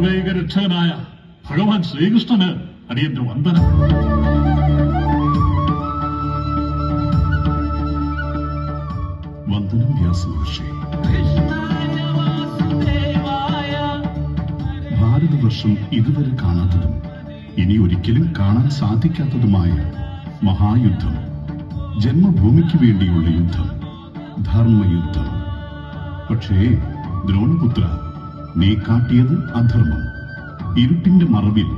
ലോകൈക രക്ഷകനായ ഭഗവാൻ ശ്രീകൃഷ്ണന് അടിയന്റെ വന്ദനം. വന്ദനം വ്യാസമഹർഷി. ഭാരതവർഷം ഇതുവരെ കാണാത്തതും ഇനി ഒരിക്കലും കാണാൻ സാധിക്കാത്തതുമായ മഹായുദ്ധം, ജന്മഭൂമിക്ക് വേണ്ടിയുള്ള യുദ്ധം, ധർമ്മയുദ്ധം. പക്ഷേ ദ്രോണപുത്ര, നീ കാട്ടിയത് അധർമ്മം. ഇരുട്ടിന്റെ മറവിൽ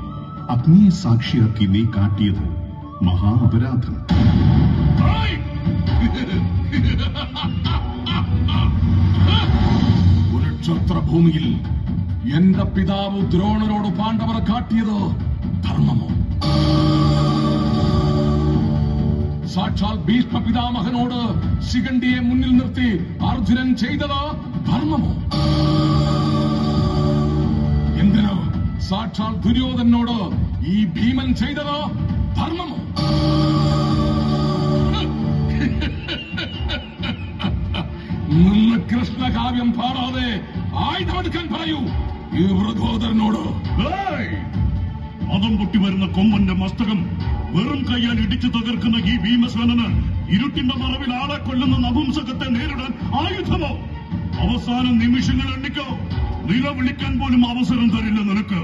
അഗ്നിയെ സാക്ഷിയാക്കി നീ കാട്ടിയത് മഹാ അപരാധം. കുരുക്ഷേത്രഭൂമിയിൽ എന്റെ പിതാവ് ദ്രോണരോട് പാണ്ഡവർ കാട്ടിയത് ധർമ്മമോ? സാക്ഷാൽ ഭീഷ്മ പിതാമഹനോട് ശിഖണ്ഡിയെ മുന്നിൽ നിർത്തി അർജുനൻ ചെയ്തത് ധർമ്മമോ? എന്തിനോ സാക്ഷാൽ ദുര്യോധനോട് ഈ ഭീമൻ ചെയ്തത് ധർമ്മമോ? നിന്ന് കൃഷ്ണകാവ്യം പാടാതെ ആയുധമെടുക്കാൻ പറയൂ ഈ വൃദ്ധോദരനോട്. മതം പൊട്ടി വരുന്ന കൊമ്പന്റെ മസ്തകം വെറും കയ്യാൽ ഇടിച്ചു തകർക്കുന്ന ഈ ഭീമസേനന് ഇരുട്ടിന്റെ മറവിൽ ആളെ കൊല്ലുന്ന നപുംസകത്തെ നേരിടാൻ ആയുധമോ? അവസാന നിമിഷങ്ങൾ എണ്ണിക്കോ, നിലവിളിക്കാൻ പോലും അവസരം തരില്ല നിനക്ക്.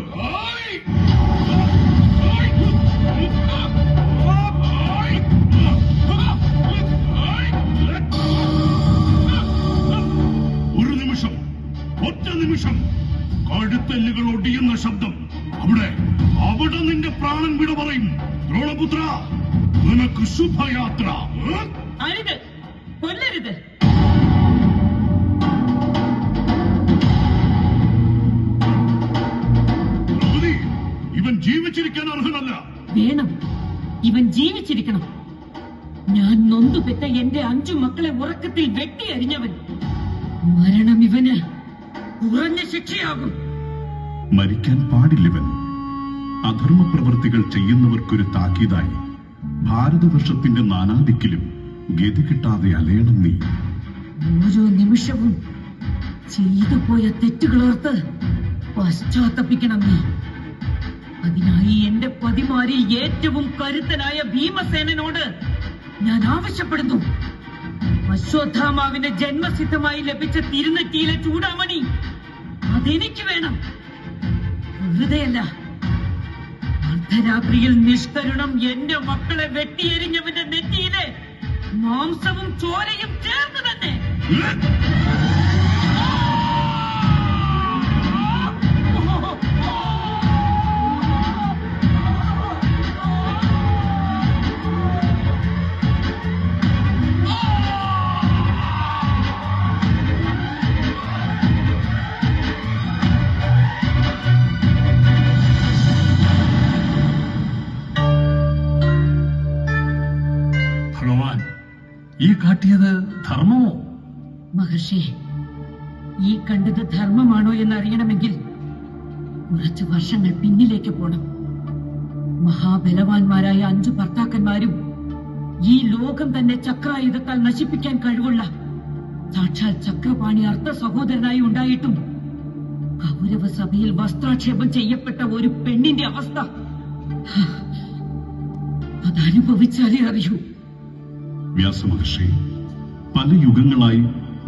ഒരു നിമിഷം, ഒറ്റ നിമിഷം, കഴുത്തെല്ലുകൾ ഒടിയുന്ന ശബ്ദം. അവിടെ നിന്റെ പ്രാണൻ വിട പറയും. ദ്രോണപുത്ര, നിനക്ക് ശുഭയാത്ര. അരുത്, കൊല്ലരുത്. ഇവൻ ജീവിച്ചിരിക്കാൻ അർഹനല്ല. വേണം, ഇവൻ ജീവിച്ചിരിക്കണം. ഞാൻ നൊന്തുപെറ്റ എന്റെ 5 മക്കളെ ഉറക്കത്തിൽ വെട്ടിയരിഞ്ഞവൻ. മരണം ഇവന് കുറഞ്ഞ ശിക്ഷയാകും. മരിക്കാൻ പാടില്ലവൻ. അധർമ്മ പ്രവൃത്തികൾ ചെയ്യുന്നവർക്കൊരു താക്കീതായി ഭാരതവർഷത്തിന്റെ നാനാദിക്കിലും ഗതി കിട്ടാതെ അലയണം നീ. ഓരോ നിമിഷവും ചെയ്തു പോയ തെറ്റുകളോർത്ത് പശ്ചാത്തപിക്കണം നീ. അതിനായി എന്റെ പതിമാരിൽ ഏറ്റവും കരുത്തനായ ഭീമസേനോട് ഞാൻ ആവശ്യപ്പെടുന്നു. അശ്വത്ഥാമാവിന്റെ ജന്മസിദ്ധമായി ലഭിച്ച തിരുനെറ്റിയിലെ ചൂടാമണി അതെനിക്ക് വേണം. വെറുതെയല്ല, അർദ്ധരാത്രിയിൽ നിഷ്കരുണം എന്റെ മക്കളെ വെട്ടിയെരിഞ്ഞവന്റെ നെറ്റിയിലെ മാംസവും ചോരയും ചേർന്ന് തന്നെ. ഭഗവാൻ, ഈ കാട്ടിയത് ധർമ്മമോ? മഹർഷി, ഈ കണ്ടത് ധർമ്മമാണോ എന്നറിയണമെങ്കിൽ കുറച്ച് വർഷങ്ങൾ പിന്നിലേക്ക് പോണം. മഹാബലവാന്മാരായ 5 ഭർത്താക്കന്മാരും ഈ ലോകം തന്നെ ചക്രായുധത്താൽ നശിപ്പിക്കാൻ കഴിവുള്ള സാക്ഷാൽ ചക്രപാണി അർദ്ധ സഹോദരനായി ഉണ്ടായിട്ടും കൗരവ സഭയിൽ വസ്ത്രാക്ഷേപം ചെയ്യപ്പെട്ട ഒരു പെണ്ണിന്റെ അവസ്ഥ അതനുഭവിച്ചാലേ അറിയൂ. വ്യാസമഹർഷി, പല യുഗങ്ങളായി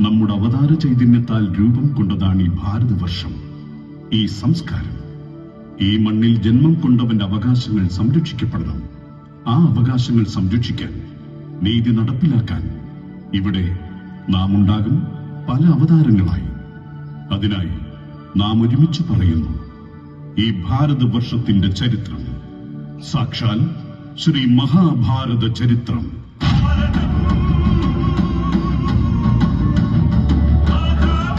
നമ്മുടെ അവതാര ചൈതന്യത്താൽ രൂപം കൊണ്ടതാണ് ഈ ഭാരതവർഷം, ഈ സംസ്കാരം. ഈ മണ്ണിൽ ജന്മം കൊണ്ടവന്റെ അവകാശങ്ങൾ സംരക്ഷിക്കപ്പെടണം. ആ അവകാശങ്ങൾ സംരക്ഷിക്കാൻ, നീതി നടപ്പിലാക്കാൻ ഇവിടെ നാം ഉണ്ടാകും പല അവതാരങ്ങളായി. അതിനായി നാം ഒരുമിച്ച് പറയുന്നു, ഈ ഭാരതവർഷത്തിന്റെ ചരിത്രം സാക്ഷാൽ ശ്രീ മഹാഭാരത ചരിത്രം.